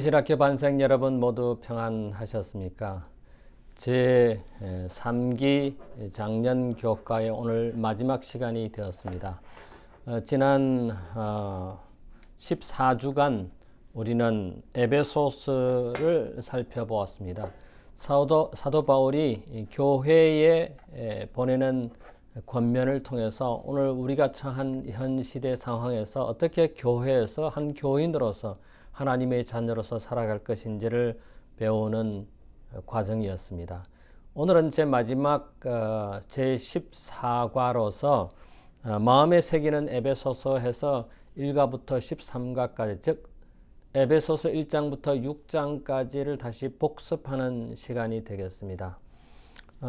신학교 반생 여러분 모두 평안하셨습니까? 제 3기 작년 교과의 오늘 마지막 시간이 되었습니다. 지난 14주간 우리는 에베소서를 살펴보았습니다. 사도 바울이 교회에 보내는 권면을 통해서 오늘 우리가 처한 현 시대 상황에서 어떻게 교회에서 한 교인으로서 하나님의 자녀로서 살아갈 것인지를 배우는 과정이었습니다. 오늘은 제 마지막 제 14과로서 마음에 새기는 에베소서 해서 1과부터 13과까지, 즉 에베소서 1장부터 6장까지를 다시 복습하는 시간이 되겠습니다.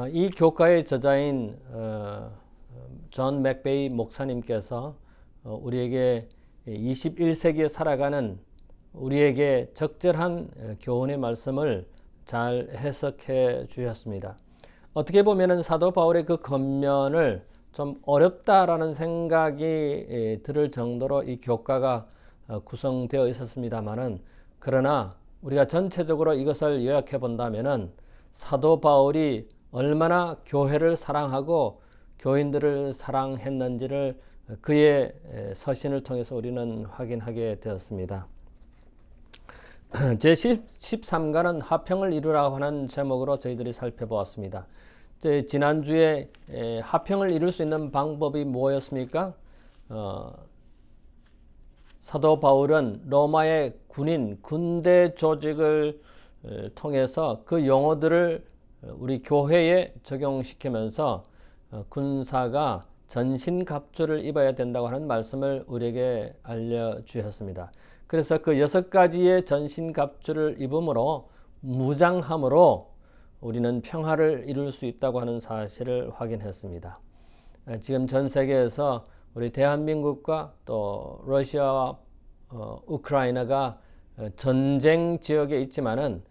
이 교과의 저자인 존 맥베이 목사님께서 우리에게 21세기에 살아가는 우리에게 적절한 교훈의 말씀을 잘 해석해 주셨습니다. 어떻게 보면 사도 바울의 그 권면을 좀 어렵다라는 생각이 들을 정도로 이 교과가 구성되어 있었습니다만은, 그러나 우리가 전체적으로 이것을 요약해 본다면은 사도 바울이 얼마나 교회를 사랑하고 교인들을 사랑했는지를 그의 서신을 통해서 우리는 확인하게 되었습니다. 제 13과는 화평을 이루라고 하는 제목으로 저희들이 살펴보았습니다. 지난주에 화평을 이룰 수 있는 방법이 뭐였습니까? 사도 바울은 로마의 군대 조직을 통해서 그 용어들을 우리 교회에 적용시키면서 군사가 전신갑주를 입어야 된다고 하는 말씀을 우리에게 알려주셨습니다. 그래서 그 6가지의 전신갑주를 입음으로, 무장함으로 우리는 평화를 이룰 수 있다고 하는 사실을 확인했습니다. 지금 전 세계에서 우리 대한민국과 또 러시아와 우크라이나가 전쟁 지역에 있지만은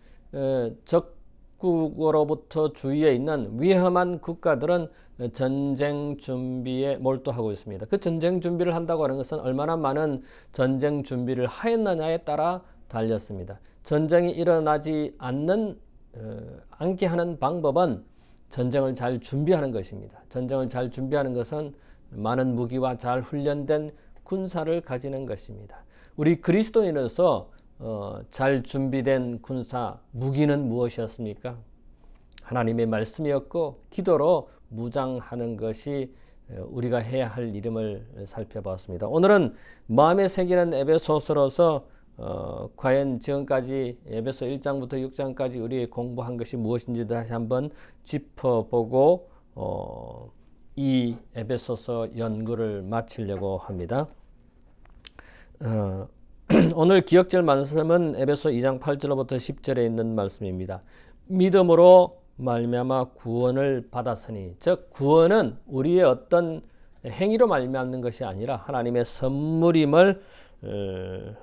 적국으로부터 주위에 있는 위험한 국가들은 전쟁 준비에 몰두하고 있습니다. 그 전쟁 준비를 한다고 하는 것은 얼마나 많은 전쟁 준비를 하였느냐에 따라 달렸습니다. 전쟁이 일어나지 않게 하는 방법은 전쟁을 잘 준비하는 것입니다. 전쟁을 잘 준비하는 것은 많은 무기와 잘 훈련된 군사를 가지는 것입니다. 우리 그리스도인으로서 잘 준비된 군사 무기는 무엇이었습니까? 하나님의 말씀이었고 기도로 무장하는 것이 우리가 해야 할 일임을 살펴봤습니다. 오늘은 마음에 새기는 에베소서로서 과연 지금까지 에베소 1장부터 6장까지 우리 공부한 것이 무엇인지 다시 한번 짚어보고 이 에베소서 연구를 마치려고 합니다. 오늘 기억절 말씀은 에베소 2장 8절로부터 10절에 있는 말씀입니다. 믿음으로 말미암아 구원을 받았으니, 즉 구원은 우리의 어떤 행위로 말미암는 것이 아니라 하나님의 선물임을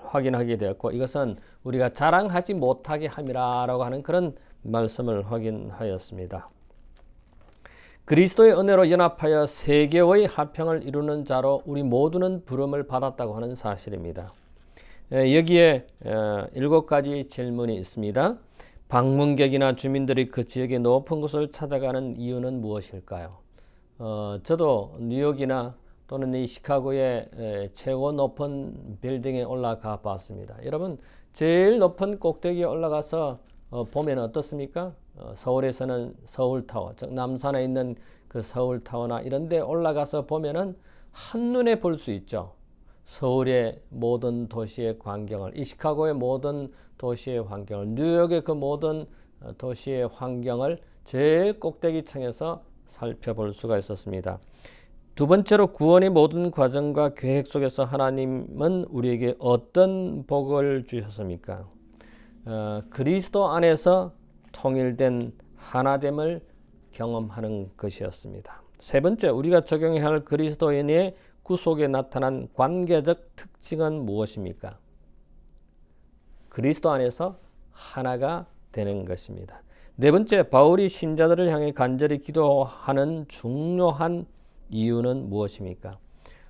확인하게 되었고, 이것은 우리가 자랑하지 못하게 함이라라고 하는 그런 말씀을 확인하였습니다. 그리스도의 은혜로 연합하여 세계의 화평을 이루는 자로 우리 모두는 부름을 받았다고 하는 사실입니다. 여기에 7가지 질문이 있습니다. 방문객이나 주민들이 그 지역의 높은 곳을 찾아가는 이유는 무엇일까요? 저도 뉴욕이나 또는 이 시카고의 최고 높은 빌딩에 올라가 봤습니다. 여러분, 제일 높은 꼭대기에 올라가서 보면 어떻습니까? 서울에서는 서울타워, 즉 남산에 있는 그 서울타워나 이런 데 올라가서 보면은 한눈에 볼 수 있죠. 서울의 모든 도시의 광경을, 이 시카고의 모든 도시의 환경을, 뉴욕의 그 모든 도시의 환경을 제일 꼭대기 층에서 살펴볼 수가 있었습니다. 두 번째로, 구원의 모든 과정과 계획 속에서 하나님은 우리에게 어떤 복을 주셨습니까? 그리스도 안에서 통일된 하나됨을 경험하는 것이었습니다. 세 번째, 우리가 적용해야 할 그리스도인의 구속에 나타난 관계적 특징은 무엇입니까? 그리스도 안에서 하나가 되는 것입니다. 네 번째, 바울이 신자들을 향해 간절히 기도하는 중요한 이유는 무엇입니까?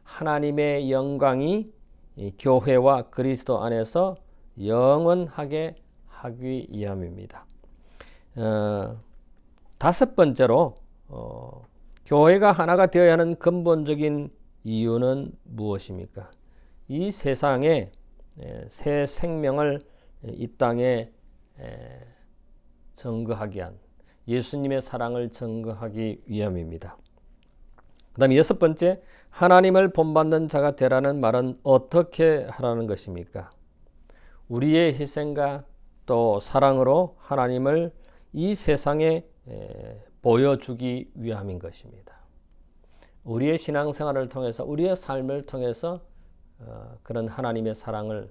하나님의 영광이 교회와 그리스도 안에서 영원하게 하기 위함입니다. 다섯 번째로 교회가 하나가 되어야 하는 근본적인 이유는 무엇입니까? 이 세상에 새 생명을 이 땅에 증거하기 위한 예수님의 사랑을 증거하기 위함입니다. 그 다음에 여섯 번째, 하나님을 본받는 자가 되라는 말은 어떻게 하라는 것입니까? 우리의 희생과 또 사랑으로 하나님을 이 세상에 보여주기 위함인 것입니다. 우리의 신앙생활을 통해서, 우리의 삶을 통해서 그런 하나님의 사랑을,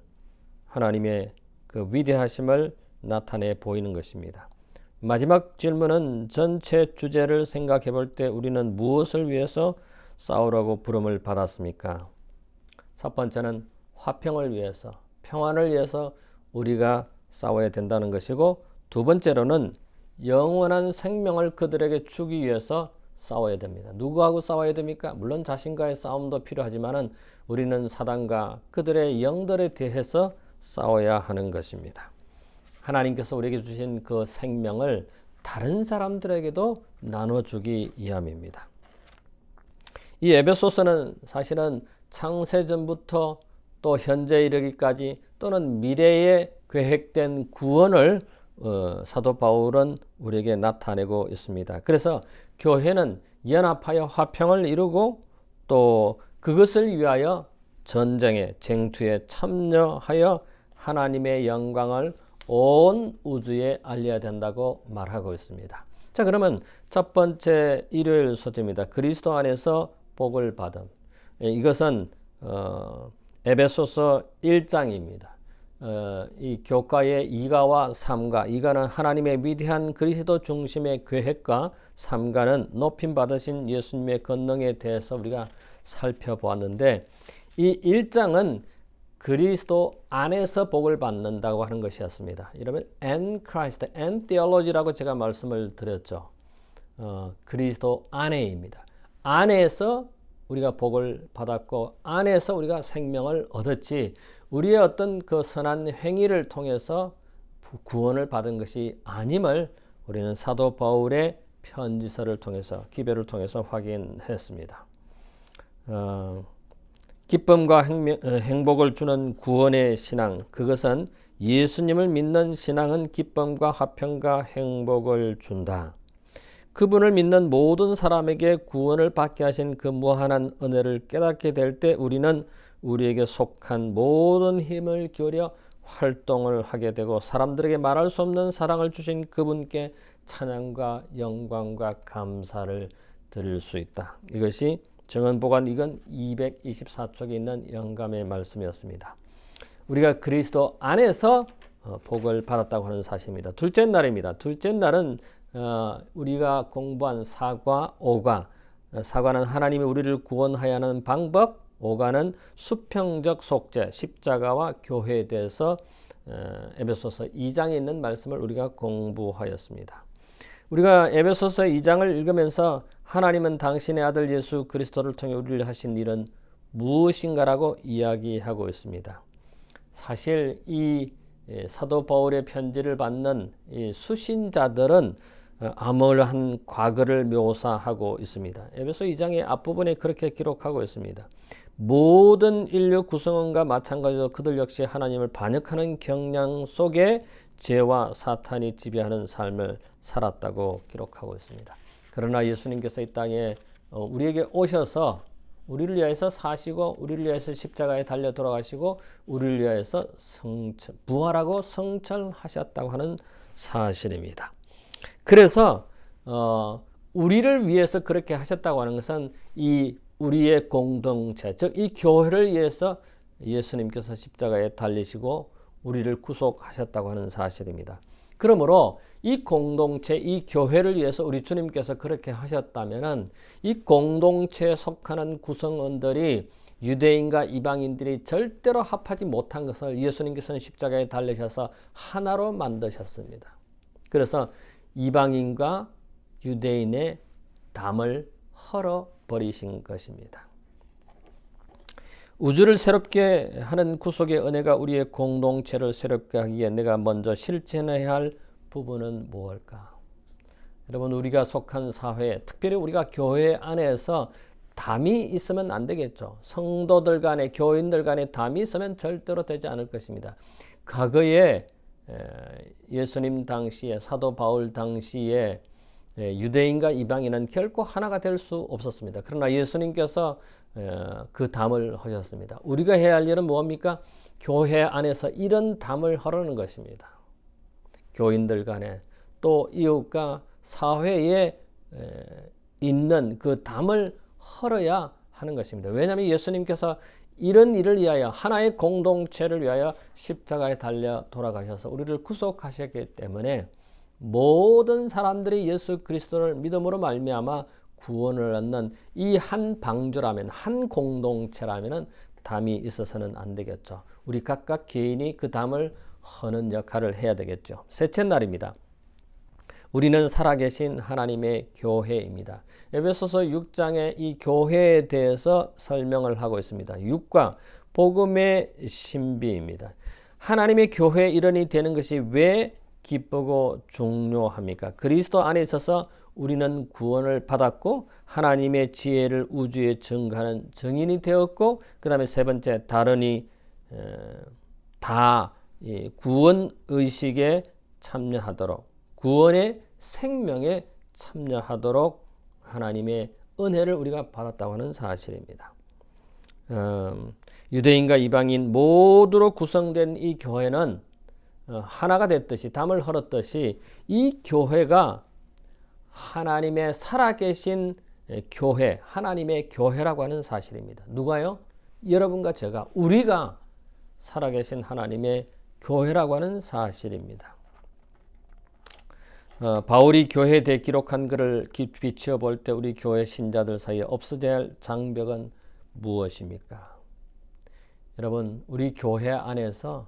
하나님의 그 위대하심을 나타내 보이는 것입니다. 마지막 질문은 전체 주제를 생각해 볼 때 우리는 무엇을 위해서 싸우라고 부름을 받았습니까? 첫 번째는 화평을 위해서, 평안을 위해서 우리가 싸워야 된다는 것이고, 두 번째로는 영원한 생명을 그들에게 주기 위해서 싸워야 됩니다. 누구하고 싸워야 됩니까? 물론 자신과의 싸움도 필요하지만 우리는 사단과 그들의 영들에 대해서 싸워야 하는 것입니다. 하나님께서 우리에게 주신 그 생명을 다른 사람들에게도 나눠주기 위함입니다. 이 에베소서는 사실은 창세전부터 또 현재 이르기까지 또는 미래에 계획된 구원을 사도 바울은 우리에게 나타내고 있습니다. 그래서 교회는 연합하여 화평을 이루고 또 그것을 위하여 전쟁에, 쟁투에 참여하여 하나님의 영광을 온 우주에 알려야 된다고 말하고 있습니다. 자, 그러면 첫 번째 일요일 소재입니다. 그리스도 안에서 복을 받음. 이것은 에베소서 1장입니다. 이 교과의 2가와 3가, 2가는 하나님의 위대한 그리스도 중심의 계획과 3가는 높임 받으신 예수님의 권능에 대해서 우리가 살펴보았는데, 이 1장은 그리스도 안에서 복을 받는다고 하는 것이었습니다. 여러분, and Christ, and theology라고 제가 말씀을 드렸죠. 그리스도 안에입니다. 안에서 우리가 복을 받았고 안에서 우리가 생명을 얻었지, 우리의 어떤 그 선한 행위를 통해서 구원을 받은 것이 아님을 우리는 사도 바울의 편지서를 통해서, 기별을 통해서 확인했습니다. 기쁨과 행복을 주는 구원의 신앙, 그것은 예수님을 믿는 신앙은 기쁨과 화평과 행복을 준다. 그분을 믿는 모든 사람에게 구원을 받게 하신 그 무한한 은혜를 깨닫게 될 때 우리는 우리에게 속한 모든 힘을 기울여 활동을 하게 되고 사람들에게 말할 수 없는 사랑을 주신 그분께 찬양과 영광과 감사를 드릴 수 있다. 이것이 정언보관 이건 224쪽에 있는 영감의 말씀이었습니다. 우리가 그리스도 안에서 복을 받았다고 하는 사실입니다. 둘째 날입니다. 둘째 날은 우리가 공부한 4과 5가, 4과는 하나님이 우리를 구원하여 하는 방법, 5과는 수평적 속죄, 십자가와 교회에 대해서 에베소서 2장에 있는 말씀을 우리가 공부하였습니다. 우리가 에베소서 2장을 읽으면서 하나님은 당신의 아들 예수 그리스도를 통해 우리를 하신 일은 무엇인가라고 이야기하고 있습니다. 사실 이 사도 바울의 편지를 받는 이 수신자들은 암울한 과거를 묘사하고 있습니다. 에베소 2장의 앞부분에 그렇게 기록하고 있습니다. 모든 인류 구성원과 마찬가지로 그들 역시 하나님을 반역하는 경향 속에 죄와 사탄이 지배하는 삶을 살았다고 기록하고 있습니다. 그러나 예수님께서 이 땅에 우리에게 오셔서 우리를 위해서 사시고 우리를 위해서 십자가에 달려 돌아가시고 우리를 위해서 부활하고 성천하셨다고 하는 사실입니다. 그래서 우리를 위해서 그렇게 하셨다고 하는 것은 이 우리의 공동체, 즉 이 교회를 위해서 예수님께서 십자가에 달리시고 우리를 구속하셨다고 하는 사실입니다. 그러므로 이 공동체, 이 교회를 위해서 우리 주님께서 그렇게 하셨다면은 이 공동체에 속하는 구성원들이 유대인과 이방인들이 절대로 합하지 못한 것을 예수님께서는 십자가에 달리셔서 하나로 만드셨습니다. 그래서 이방인과 유대인의 담을 헐어버리신 것입니다. 우주를 새롭게 하는 구속의 은혜가 우리의 공동체를 새롭게 하기에 내가 먼저 실천해야 할 부분은 무엇일까? 여러분, 우리가 속한 사회, 특별히 우리가 교회 안에서 담이 있으면 안 되겠죠. 성도들 간에, 교인들 간에 담이 있으면 절대로 되지 않을 것입니다. 과거에 예수님 당시에, 사도 바울 당시에 유대인과 이방인은 결코 하나가 될 수 없었습니다. 그러나 예수님께서 그 담을 하셨습니다. 우리가 해야 할 일은 무엇입니까? 교회 안에서 이런 담을 하려는 것입니다. 교인들 간에 또 이웃과 사회에 있는 그 담을 헐어야 하는 것입니다. 왜냐하면 예수님께서 이런 일을 위하여, 하나의 공동체를 위하여 십자가에 달려 돌아가셔서 우리를 구속하셨기 때문에 모든 사람들이 예수 그리스도를 믿음으로 말미암아 구원을 얻는 이 한 방주라면, 한 공동체라면 담이 있어서는 안 되겠죠. 우리 각각 개인이 그 담을 허는 역할을 해야 되겠죠. 셋째 날입니다. 우리는 살아계신 하나님의 교회입니다. 에베소서 6장에 이 교회에 대해서 설명을 하고 있습니다. 육과 복음의 신비입니다. 하나님의 교회 일원이 되는 것이 왜 기쁘고 중요합니까? 그리스도 안에 있어서 우리는 구원을 받았고 하나님의 지혜를 우주에 증거하는 증인이 되었고, 그 다음에 세 번째, 다른이 다 구원 의식에 참여하도록, 구원의 생명에 참여하도록 하나님의 은혜를 우리가 받았다고 하는 사실입니다. 유대인과 이방인 모두로 구성된 이 교회는 하나가 됐듯이, 담을 헐었듯이 이 교회가 하나님의 살아계신 교회, 하나님의 교회라고 하는 사실입니다. 누가요? 여러분과 제가, 우리가 살아계신 하나님의 교회라고 하는 사실입니다. 바울이 교회에 대해 기록한 글을 비추어 볼 때 우리 교회 신자들 사이에 없어져야 할 장벽은 무엇입니까? 여러분, 우리 교회 안에서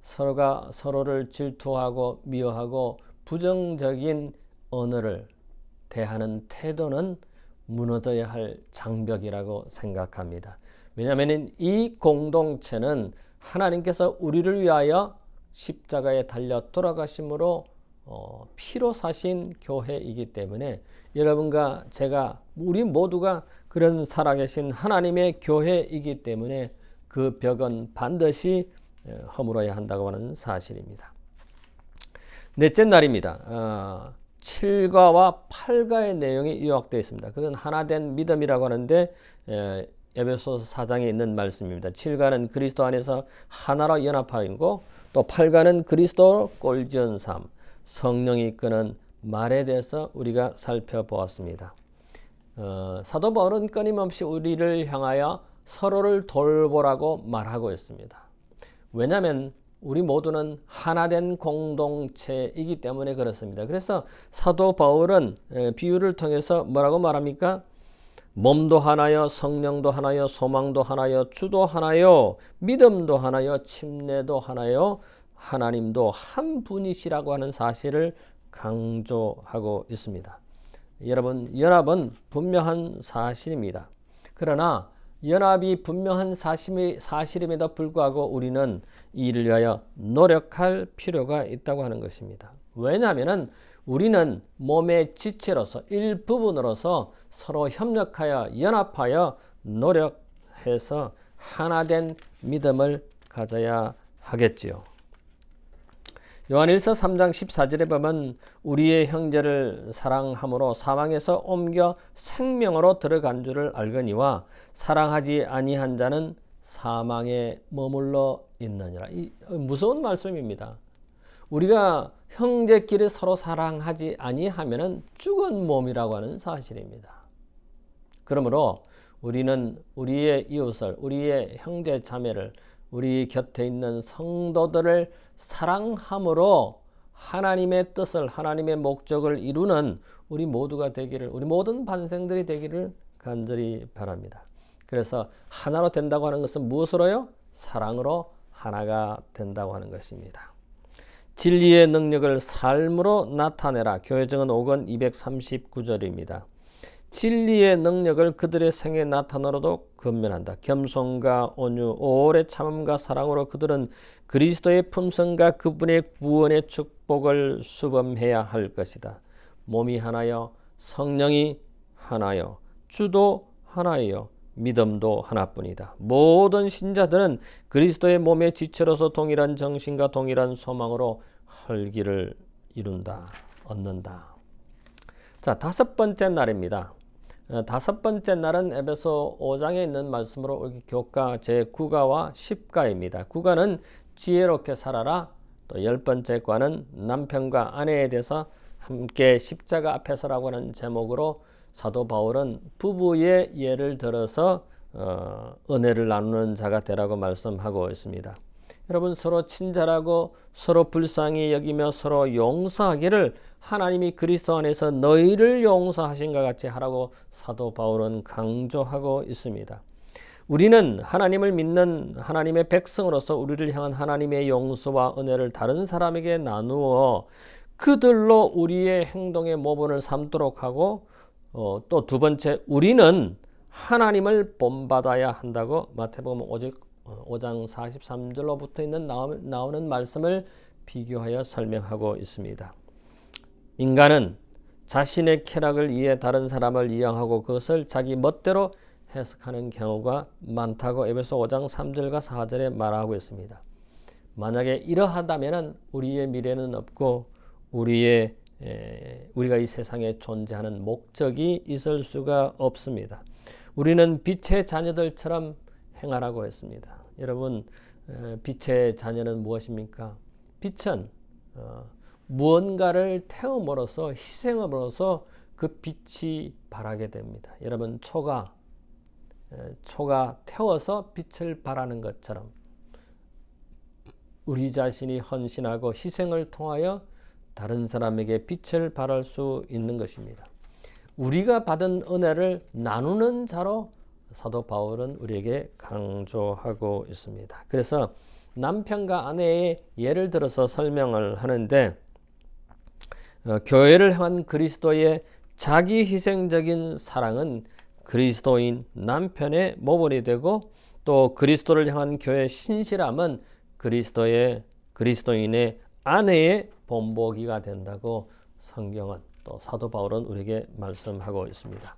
서로가 서로를 질투하고 미워하고 부정적인 언어를 대하는 태도는 무너져야 할 장벽이라고 생각합니다. 왜냐하면 이 공동체는 하나님께서 우리를 위하여 십자가에 달려 돌아가심으로 피로 사신 교회이기 때문에 여러분과 제가, 우리 모두가 그런 살아계신 하나님의 교회이기 때문에 그 벽은 반드시 허물어야 한다고 하는 사실입니다. 넷째 날입니다. 7가와 8가의 내용이 요약되어 있습니다. 그건 하나된 믿음이라고 하는데 에베소서 4장에 있는 말씀입니다. 7가는 그리스도 안에서 하나로 연합하고, 또 8가는 그리스도로 꼴지은 삶, 성령이 이끄는 말에 대해서 우리가 살펴보았습니다. 사도 바울은 끊임없이 우리를 향하여 서로를 돌보라고 말하고 있습니다. 왜냐하면 우리 모두는 하나된 공동체이기 때문에 그렇습니다. 그래서 사도 바울은 비유를 통해서 뭐라고 말합니까? 몸도 하나요, 성령도 하나요, 소망도 하나요, 주도 하나요, 믿음도 하나요, 침례도 하나요, 하나님도 한 분이시라고 하는 사실을 강조하고 있습니다. 여러분, 연합은 분명한 사실입니다. 그러나 연합이 분명한 사실임에도 불구하고 우리는 이를 위하여 노력할 필요가 있다고 하는 것입니다. 왜냐하면 우리는 몸의 지체로서, 일부분으로서 서로 협력하여 연합하여 노력해서 하나된 믿음을 가져야 하겠지요. 요한일서 3장 14절에 보면 우리의 형제를 사랑함으로 사망에서 옮겨 생명으로 들어간 줄을 알거니와 사랑하지 아니한 자는 사망에 머물러 있느니라. 이 무서운 말씀입니다. 우리가 형제끼리 서로 사랑하지 아니하면은 죽은 몸이라고 하는 사실입니다. 그러므로 우리는 우리의 이웃을, 우리의 형제 자매를, 우리 곁에 있는 성도들을 사랑함으로 하나님의 뜻을, 하나님의 목적을 이루는 우리 모두가 되기를, 우리 모든 반생들이 되기를 간절히 바랍니다. 그래서 하나로 된다고 하는 것은 무엇으로요? 사랑으로 하나가 된다고 하는 것입니다. 진리의 능력을 삶으로 나타내라. 교회증언 5권 239절입니다. 진리의 능력을 그들의 생에 나타나로도 권면한다. 겸손과 온유, 오래 참음과 사랑으로 그들은 그리스도의 품성과 그분의 구원의 축복을 수범해야 할 것이다. 몸이 하나요, 성령이 하나요, 주도 하나요, 믿음도 하나뿐이다. 모든 신자들은 그리스도의 몸의 지체로서 동일한 정신과 동일한 소망으로 혈기를 이룬다, 얻는다. 자, 5번째 날입니다. 5번째 날은 에베소 5장에 있는 말씀으로 교과 제9가와 10가입니다. 9가는 지혜롭게 살아라. 또 10번째 과는 남편과 아내에 대해서 함께 십자가 앞에 서라고 하는 제목으로 사도 바울은 부부의 예를 들어서 은혜를 나누는 자가 되라고 말씀하고 있습니다. 여러분, 서로 친절하고 서로 불쌍히 여기며 서로 용서하기를 하나님이 그리스도 안에서 너희를 용서하신 것 같이 하라고 사도 바울은 강조하고 있습니다. 우리는 하나님을 믿는 하나님의 백성으로서 우리를 향한 하나님의 용서와 은혜를 다른 사람에게 나누어 그들로 우리의 행동의 모본을 삼도록 하고, 또 두 번째, 우리는 하나님을 본받아야 한다고 마태복음 5장 43절로 붙어 있는 나오는 말씀을 비교하여 설명하고 있습니다. 인간은 자신의 쾌락을 위해 다른 사람을 이용하고 그것을 자기 멋대로 해석하는 경우가 많다고 에베소 5장 3절과 4절에 말하고 있습니다. 만약에 이러하다면 우리의 미래는 없고 우리가 이 세상에 존재하는 목적이 있을 수가 없습니다. 우리는 빛의 자녀들처럼 행하라고 했습니다. 여러분, 빛의 자녀는 무엇입니까? 빛은 무언가를 태움으로써, 희생함으로써 그 빛이 발하게 됩니다. 여러분, 초가 태워서 빛을 발하는 것처럼 우리 자신이 헌신하고 희생을 통하여 다른 사람에게 빛을 발할 수 있는 것입니다. 우리가 받은 은혜를 나누는 자로 사도 바울은 우리에게 강조하고 있습니다. 그래서 남편과 아내의 예를 들어서 설명을 하는데, 교회를 향한 그리스도의 자기 희생적인 사랑은 그리스도인 남편의 모본이 되고, 또 그리스도를 향한 교회의 신실함은 그리스도인의 아내의 본보기가 된다고 성경은, 또 사도 바울은 우리에게 말씀하고 있습니다.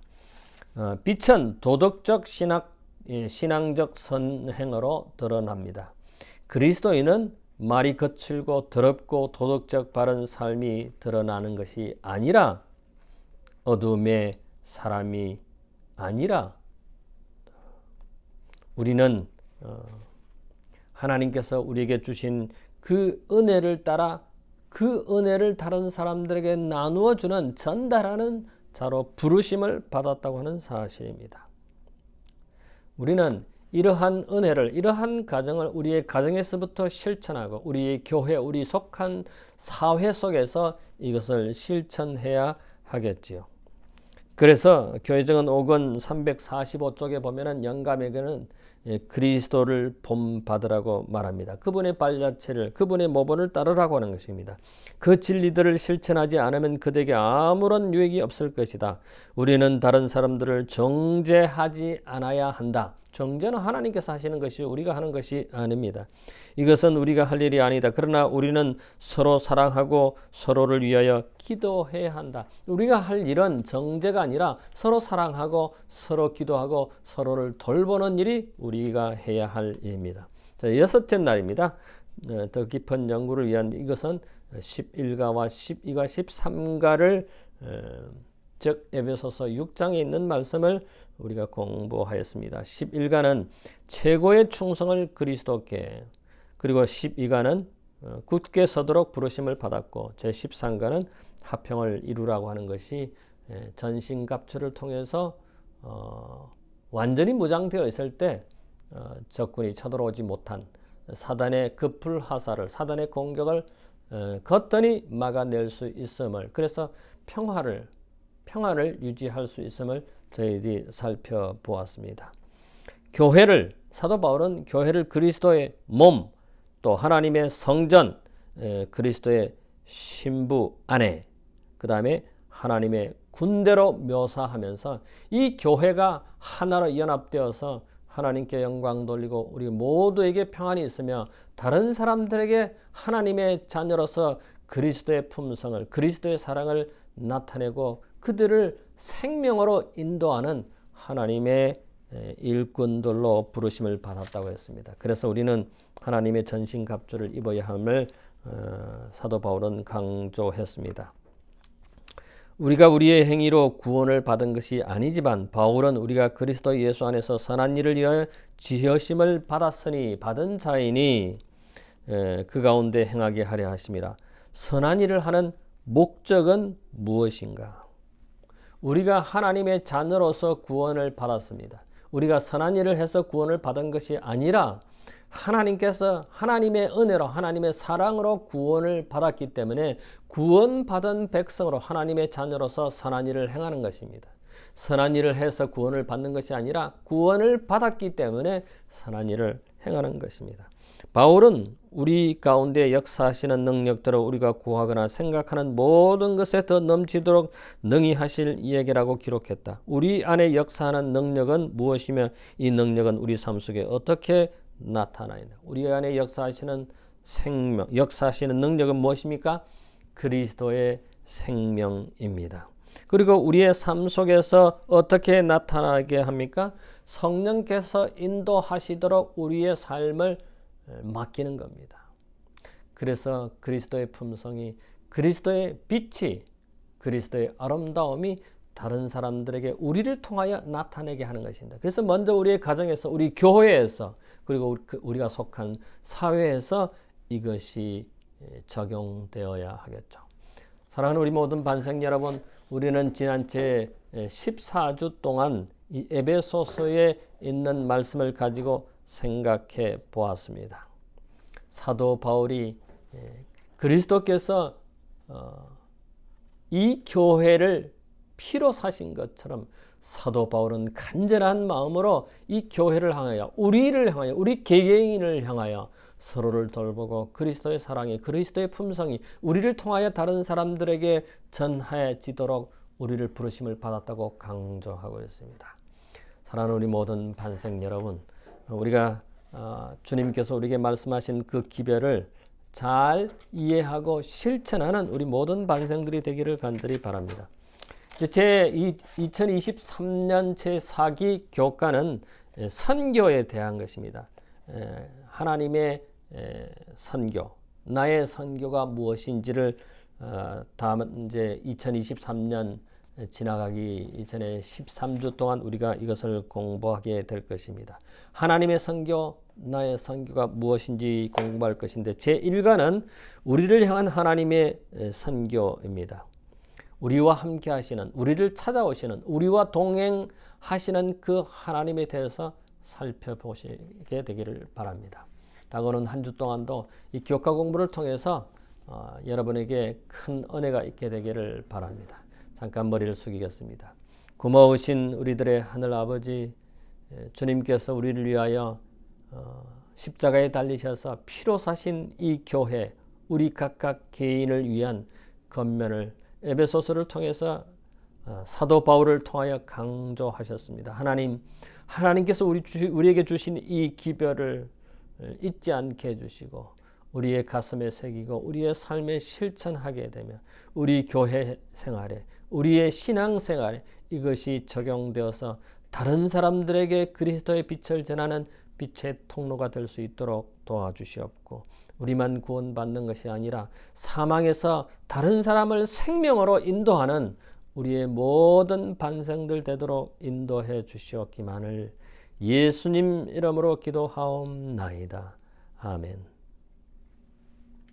빛은 도덕적 신앙적 선행으로 드러납니다. 그리스도인은 말이 거칠고 더럽고 도덕적 바른 삶이 드러나는 것이 아니라, 어둠의 사람이 아니라, 우리는 하나님께서 우리에게 주신 그 은혜를 따라 그 은혜를 다른 사람들에게 나누어 주는, 전달하는 자로 부르심을 받았다고 하는 사실입니다. 우리는 이러한 은혜를, 이러한 가정을 우리의 가정에서부터 실천하고 우리의 교회, 우리 속한 사회 속에서 이것을 실천해야 하겠지요. 그래서 교회정원 5권 345쪽에 보면은 영감에게는 그리스도를 본받으라고 말합니다. 그분의 발자취를, 그분의 모본을 따르라고 하는 것입니다. 그 진리들을 실천하지 않으면 그들에게 아무런 유익이 없을 것이다. 우리는 다른 사람들을 정죄하지 않아야 한다. 정죄는 하나님께서 하시는 것이 우리가 하는 것이 아닙니다. 이것은 우리가 할 일이 아니다. 그러나 우리는 서로 사랑하고 서로를 위하여 기도해야 한다. 우리가 할 일은 정죄가 아니라 서로 사랑하고 서로 기도하고 서로를 돌보는 일이 우리가 해야 할 일입니다. 자, 6째 날입니다. 더 깊은 연구를 위한, 이것은 11가와 12가 13가를 즉 에베소서 6장에 있는 말씀을 우리가 공부하였습니다. 11가는 최고의 충성을 그리스도께, 그리고 12가는 굳게 서도록 부르심을 받았고, 제13가는 화평을 이루라고 하는 것이 전신갑주를 통해서 완전히 무장되어 있을 때 적군이 쳐들어오지 못한 사단의 급불화살을, 사단의 공격을 거뜬히 막아낼 수 있음을, 그래서 평화를 유지할 수 있음을 저희들이 살펴보았습니다. 교회를, 사도 바울은 교회를 그리스도의 몸, 또 하나님의 성전, 그리스도의 신부 아내, 그 다음에 하나님의 군대로 묘사하면서 이 교회가 하나로 연합되어서 하나님께 영광 돌리고 우리 모두에게 평안이 있으며 다른 사람들에게 하나님의 자녀로서 그리스도의 품성을, 그리스도의 사랑을 나타내고 그들을 생명으로 인도하는 하나님의 일꾼들로 부르심을 받았다고 했습니다. 그래서 우리는 하나님의 전신갑주를 입어야 함을 사도 바울은 강조했습니다. 우리가 우리의 행위로 구원을 받은 것이 아니지만 바울은 우리가 그리스도 예수 안에서 선한 일을 위하여 지으심을 받은 자이니 그 가운데 행하게 하려 하심이라. 선한 일을 하는 목적은 무엇인가? 우리가 하나님의 자녀로서 구원을 받았습니다. 우리가 선한 일을 해서 구원을 받은 것이 아니라 하나님께서 하나님의 은혜로 하나님의 사랑으로 구원을 받았기 때문에 구원받은 백성으로 하나님의 자녀로서 선한 일을 행하는 것입니다. 선한 일을 해서 구원을 받는 것이 아니라 구원을 받았기 때문에 선한 일을 행하는 것입니다. 바울은 우리 가운데 역사하시는 능력대로 우리가 구하거나 생각하는 모든 것에 더 넘치도록 능히 하실 이에게라고 기록했다. 우리 안에 역사하는 능력은 무엇이며 이 능력은 우리 삶 속에 어떻게 나타나있나? 우리 안에 역사하시는 생명, 역사하시는 능력은 무엇입니까? 그리스도의 생명입니다. 그리고 우리의 삶 속에서 어떻게 나타나게 합니까? 성령께서 인도하시도록 우리의 삶을 맡기는 겁니다. 그래서 그리스도의 품성이, 그리스도의 빛이, 그리스도의 아름다움이 다른 사람들에게 우리를 통하여 나타내게 하는 것입니다. 그래서 먼저 우리의 가정에서, 우리 교회에서, 그리고 우리가 속한 사회에서 이것이 적용되어야 하겠죠. 사랑하는 우리 모든 반생 여러분, 우리는 지난 제 14주 동안 이 에베소서에 있는 말씀을 가지고 생각해 보았습니다. 사도 바울이 그리스도께서 이 교회를 피로 사신 것처럼 사도 바울은 간절한 마음으로 이 교회를 향하여, 우리를 향하여, 우리 개개인을 향하여 서로를 돌보고 그리스도의 사랑이, 그리스도의 품성이 우리를 통하여 다른 사람들에게 전해지도록 우리를 부르심을 받았다고 강조하고 있습니다. 사랑하는 우리 모든 반생 여러분, 우리가 주님께서 우리에게 말씀하신 그 기별을 잘 이해하고 실천하는 우리 모든 반생들이 되기를 간절히 바랍니다. 제 2023년 제4기 교과는 선교에 대한 것입니다. 하나님의 선교, 나의 선교가 무엇인지를 다음 이제 2023년 지나가기 이전에 13주 동안 우리가 이것을 공부하게 될 것입니다. 하나님의 선교, 나의 선교가 무엇인지 공부할 것인데 제1과는 우리를 향한 하나님의 선교입니다. 우리와 함께 하시는, 우리를 찾아오시는, 우리와 동행하시는 그 하나님에 대해서 살펴보시게 되기를 바랍니다. 다가오는 한 주 동안도 이 교과 공부를 통해서 여러분에게 큰 은혜가 있게 되기를 바랍니다. 잠깐 머리를 숙이겠습니다. 고마우신 우리들의 하늘 아버지, 주님께서 우리를 위하여 십자가에 달리셔서 피로 사신 이 교회, 우리 각각 개인을 위한 권면을 에베소서를 통해서 사도 바울을 통하여 강조하셨습니다. 하나님께서 우리에게 주신 이 기별을 잊지 않게 해주시고 우리의 가슴에 새기고 우리의 삶에 실천하게 되며 우리 교회 생활에, 우리의 신앙 생활에 이것이 적용되어서 다른 사람들에게 그리스도의 빛을 전하는 빛의 통로가 될 수 있도록 도와주시옵고, 우리만 구원받는 것이 아니라 사망에서 다른 사람을 생명으로 인도하는 우리의 모든 반생들 되도록 인도해 주시옵기만을 예수님 이름으로 기도하옵나이다. 아멘.